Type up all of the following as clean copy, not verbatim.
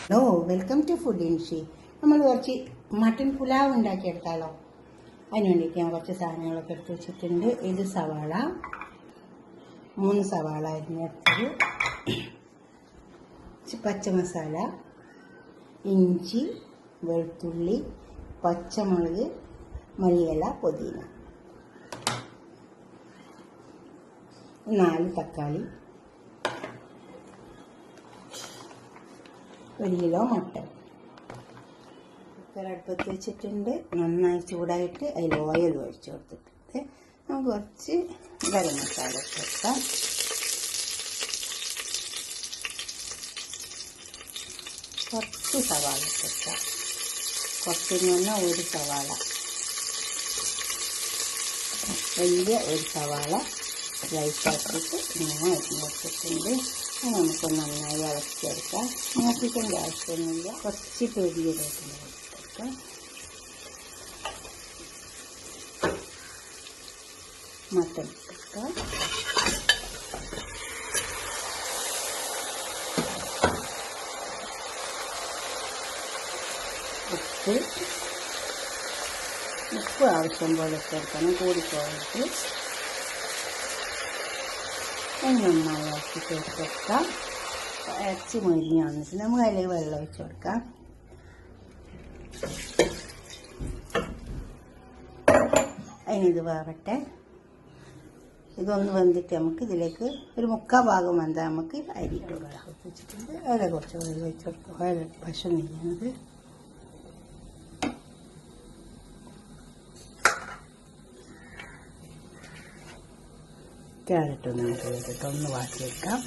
Hello, welcome to food Inshi. നമ്മൾ കുറച്ച് mutton pulao ഉണ്ടാക്കിയെടുത്താലോ? അതിന് വേണ്ടിയിട്ട് ഞാൻ കുറച്ച് സാധനങ്ങളൊക്കെ എടുത്ത് വെച്ചിട്ടുണ്ട്. ഇത് സവാള, 3 സവാള അരിഞ്ഞെടുത്തത്, പച്ചമസാല, ഇഞ്ചി, വെളുത്തുള്ളി, പച്ചമുളക്, മല്ലിയില, പുതിന, 4 തക്കാളി, 1 കിലോ മട്ടൻ. കുക്കർ അടുപ്പത്ത് വെച്ചിട്ടുണ്ട്. നന്നായി ചൂടായിട്ട് അതിൽ ഓയിൽ ഒഴിച്ച് കൊടുത്തിട്ടുണ്ട്. നമുക്ക് കുറച്ച് ഗരം മസാല ചേർക്കാം. കുറച്ച് സവാള ചേർക്കാം. കുറച്ചെന്ന് പറഞ്ഞാൽ 1 സവാള, വലിയ 1 സവാള സ്ലൈസാക്കിയിട്ട് ഇങ്ങനെ അരിഞ്ഞ് വെച്ചിട്ടുണ്ട്. നമുക്ക് നന്നായി ഇളക്കിയെടുക്കാം. നോക്കിക്കേണ്ട ആവശ്യമൊന്നുമില്ല. കുറച്ച് പെരിയതായിട്ട് കൊടുക്കാം. മട്ടൻ എടുക്കാം. ഉപ്പ് ആവശ്യം പോലെ ചേർക്കണം, കൂടിപ്പോയിട്ട് നന്നായി ആക്കി ചേർത്തെടുക്കാം. ഇറച്ചി മൊരിഞ്ഞ് വന്നിട്ട് നമുക്ക് അതിലേക്ക് വെള്ളം ഒഴിച്ച് കൊടുക്കാം. അതിനിത് വേവട്ടെ. ഇതൊന്ന് വെന്തിട്ട് നമുക്ക് ഇതിലേക്ക് ഒരു 3/4 ഭാഗം വെന്താൽ നമുക്ക് അരിയിട്ട് കൊടുക്കാം. വെച്ചിട്ടുണ്ട്. അതിലെ കുറച്ച് വെള്ളം ഒഴിച്ച് കൊടുക്കാം. അതിൽ പശു നെയ്യുന്നത് ക്യാരറ്റ് ഒന്ന് നമുക്ക് ഒന്ന് വാട്ടിയെടുക്കാം.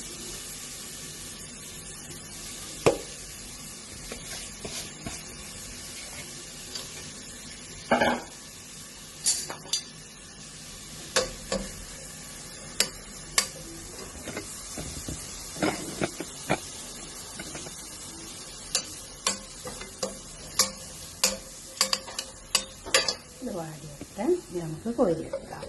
ഇത് വാടിയിട്ട് നമുക്ക് കോരിയെടുക്കാം.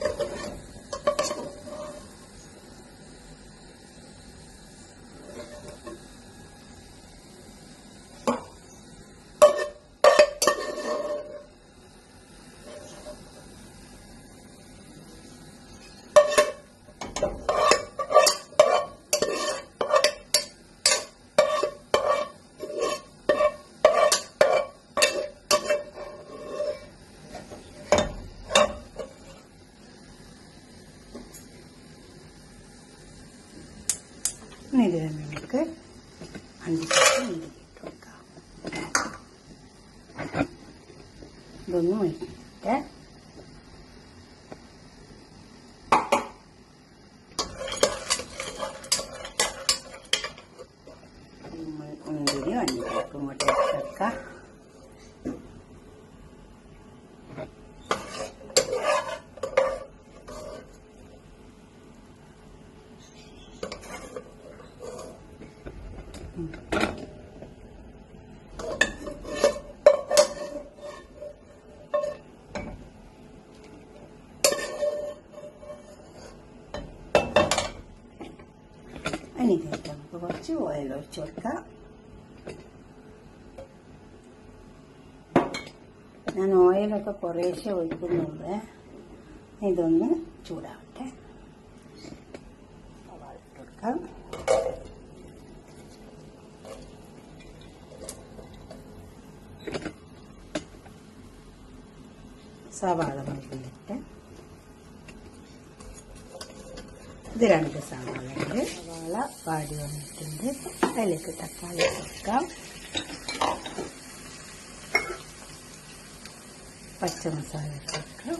ഇത് നമുക്ക് 5 കപ്പ് ഇട്ട് വെക്കാം. ഇതൊന്നും ഇട്ടിട്ട് മുന്തിരി 5 കപ്പ് ഇങ്ങോട്ട് വെക്കാം. അതിലേക്ക് നമുക്ക് കുറച്ച് ഓയിൽ ഒഴിച്ച് കൊടുക്കാം. ഞാൻ ഓയിലൊക്കെ കുറേശ്ശെ ഒഴിക്കുന്നുണ്ട്. ഇതൊന്ന് ചൂടാവട്ടെ. സവാള ഇട്ട് കൊടുക്കാം. സവാള മുഴുവനിട്ട് ഇത് 2 സവാളയുണ്ട്. സവാള വാടി വന്നിട്ടുണ്ട്. അതിലേക്ക് തക്കാളി ചേർക്കാം. പച്ചമസാല ചേർക്കാം.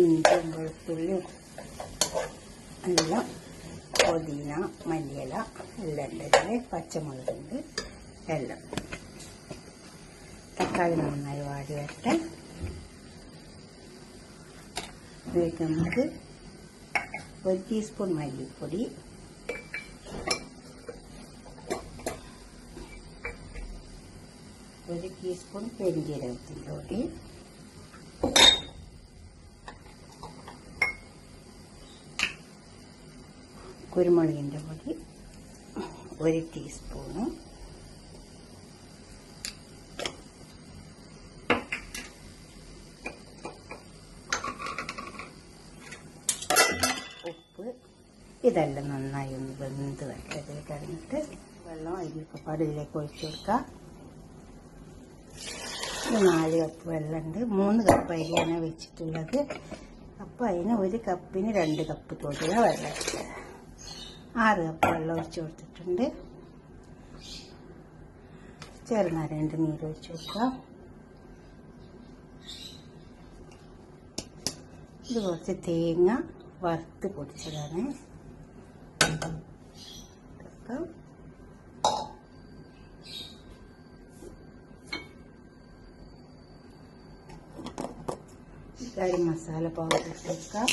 ഇഞ്ചിയും വെളുത്തുള്ളിയും എല്ലാം, പുതിന, മല്ലിയില എല്ലാം ഉണ്ട്. പച്ചമുളകുണ്ട് എല്ലാം. തക്കാളി നന്നായി വാടി വരട്ടെ. ഇതിലേക്ക് നമുക്ക് 1 ടീസ്പൂൺ മല്ലിപ്പൊടി, 1 ടീസ്പൂൺ പെരിഞ്ജീരകത്തിൻ്റെ പൊടി, കുരുമുളകിൻ്റെ പൊടി 1 ടീസ്പൂണ്, ഉപ്പ്. ഇതെല്ലാം നന്നായി ഒന്ന് വെന്ത് വരട്ടതിൽ കഴിഞ്ഞിട്ട് വെള്ളം അരിയൊക്കെ പാടിലേക്ക് ഒഴിച്ചു കൊടുക്കുക. 4 കപ്പ് വെള്ളമുണ്ട്. 3 കപ്പ് അരിയാണ് വെച്ചിട്ടുള്ളത്. അപ്പോൾ അതിന് 1 കപ്പിന് 2 കപ്പ് തോതിലുള്ള വെള്ളം എടുക്കുക. 6 കപ്പ് വെള്ളം ഒഴിച്ചു കൊടുത്തിട്ടുണ്ട്. ചെറുനാരങ്ങൻ്റെ നീര് ഒഴിച്ചു കൊടുക്കുക. ഇത് കുറച്ച് തേങ്ങ വറുത്ത് പൊടിച്ചതാണ്. ഗരം മസാല പൗഡർ ഇട്ട് കൊടുക്കാം.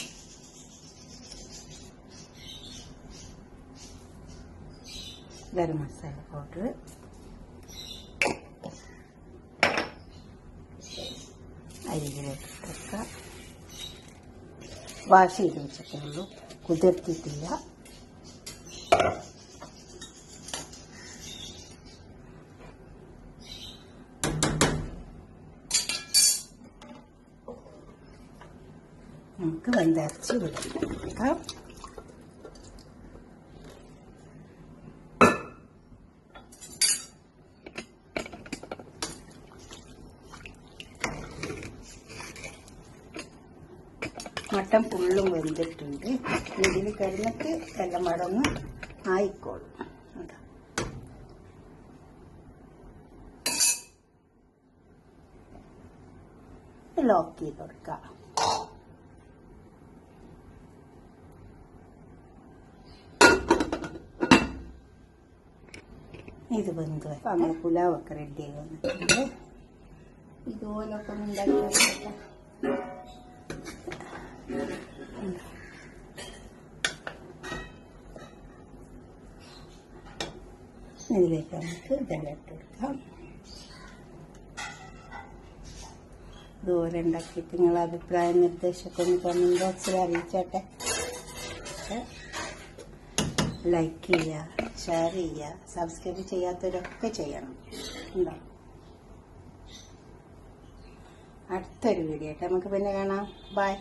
ഗരം മസാല പൗഡർ, അരിയിലേക്ക് ഇട്ട് കൊടുക്കാം. വാഷ് ചെയ്ത് വെച്ചിട്ടേ ഉള്ളൂ, കുതിർത്തിട്ടില്ല. നമുക്ക് വെന്തരച്ച് കൊടുക്കാം. മട്ടൻ ഫുള്ളും വെന്തിട്ടുണ്ട്. ഇതിൽ കിടന്നിട്ട് എല്ലാം മടങ്ങ് ആയിക്കോളും. ലോക്ക് ചെയ്ത് കൊടുക്കാം. ഇത് വെന്ത് നമ്മൾ പുലാവൊക്കെ റെഡി ആയി വന്നിട്ടുണ്ട്. ഇതുപോലൊക്കെ ഉണ്ടാക്കിയിട്ടില്ല. ഇതിലേക്ക് നമുക്ക് ഇതെല്ലാം ഇട്ട് കൊടുക്കാം. ഇതുപോലെ ഉണ്ടാക്കിയിട്ട് നിങ്ങളുടെ അഭിപ്രായ നിർദ്ദേശമൊക്കെ ഒന്ന് കമന്റ് ബോക്സിൽ അറിയിച്ചോട്ടെ. ലൈക്ക് ചെയ്യുക, ഷെയർ ചെയ്യുക, സബ്സ്ക്രൈബ് ചെയ്യാത്തവരൊക്കെ ചെയ്യണം. ഉണ്ടോ? അടുത്തൊരു വീഡിയോ ആയിട്ട് നമുക്ക് പിന്നെ കാണാം. ബൈ.